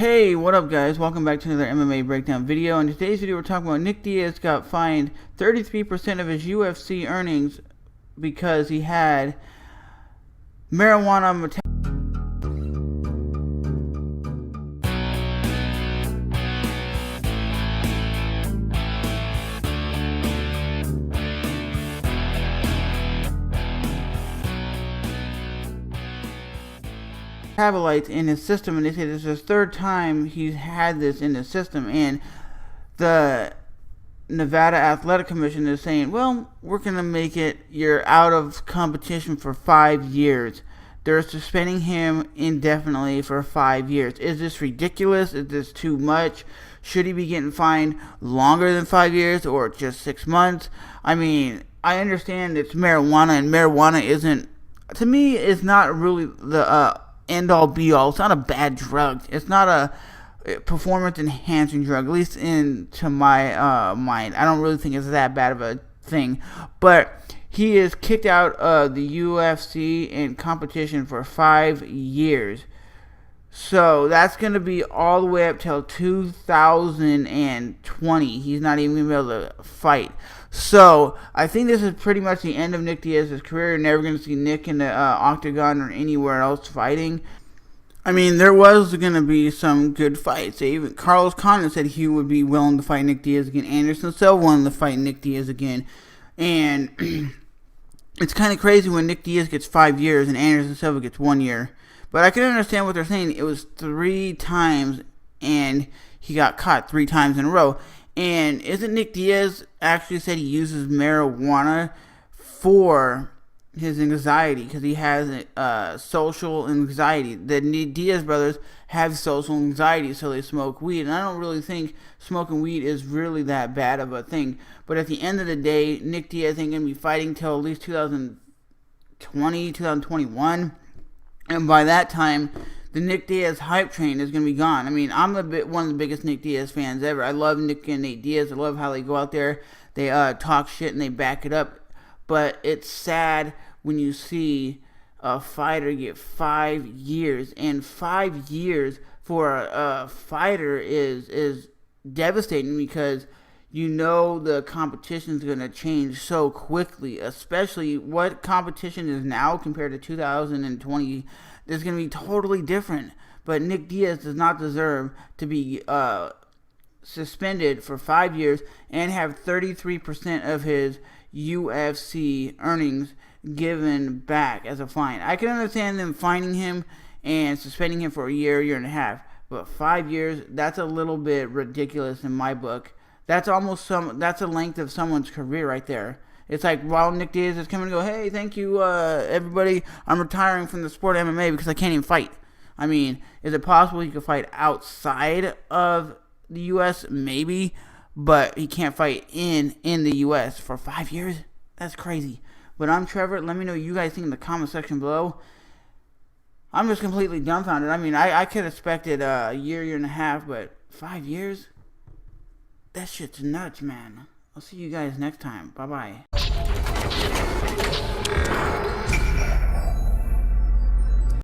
Hey, what up guys? Welcome back to another MMA breakdown video. In today's video we're talking about Nick Diaz got fined 33% of his UFC earnings because he had marijuana metabolites in his system, and they say this is his third time he's had this in his system. And the Nevada Athletic Commission is saying, well, we're gonna make it you're out of competition for 5 years. They're suspending him indefinitely for 5 years. Is this ridiculous? Is this too much? Should he be getting fined longer than 5 years or just 6 months? I mean, I understand it's marijuana, and marijuana isn't, to me, is not really the end-all be-all. It's not a bad drug. It's not a performance-enhancing drug, at least to my mind. I don't really think it's that bad of a thing. But he is kicked out of the UFC in competition for 5 years. So that's going to be all the way up till 2020. He's not even going to be able to fight. So I think this is pretty much the end of Nick Diaz's career. You're never going to see Nick in the octagon or anywhere else fighting. I mean, there was going to be some good fights. Even Carlos Condit said he would be willing to fight Nick Diaz again. Anderson Silva wanted to fight Nick Diaz again. And it's kind of crazy when Nick Diaz gets 5 years and Anderson Silva gets 1 year. But I can understand what they're saying. It was 3 times, and he got caught 3 times in a row. And isn't Nick Diaz actually said he uses marijuana for his anxiety, because he has social anxiety. The Diaz brothers have social anxiety, so they smoke weed. And I don't really think smoking weed is really that bad of a thing. But at the end of the day, Nick Diaz ain't going to be fighting till at least 2020, 2021. And by that time, the Nick Diaz hype train is going to be gone. I mean, I'm one of the biggest Nick Diaz fans ever. I love Nick and Nate Diaz. I love how they go out there, they talk shit, and they back it up. But it's sad when you see a fighter get 5 years. And 5 years for a fighter is devastating, because you know the competition is going to change so quickly, especially what competition is now compared to 2020. Is going to be totally different. But Nick Diaz does not deserve to be suspended for 5 years and have 33% of his UFC earnings given back as a fine. I can understand them fining him and suspending him for a year and a half, but 5 years, that's a little bit ridiculous in my book. That's the length of someone's career right there. It's like, while Nick Diaz is coming to go, hey, thank you, everybody, I'm retiring from the sport of MMA because I can't even fight. I mean, is it possible he could fight outside of the U.S.? Maybe, but he can't fight in the U.S. for 5 years? That's crazy. But I'm Trevor. Let me know what you guys think in the comment section below. I'm just completely dumbfounded. I mean, I could have expected a year and a half, but 5 years? That shit's nuts, man. I'll see you guys next time. Bye-bye.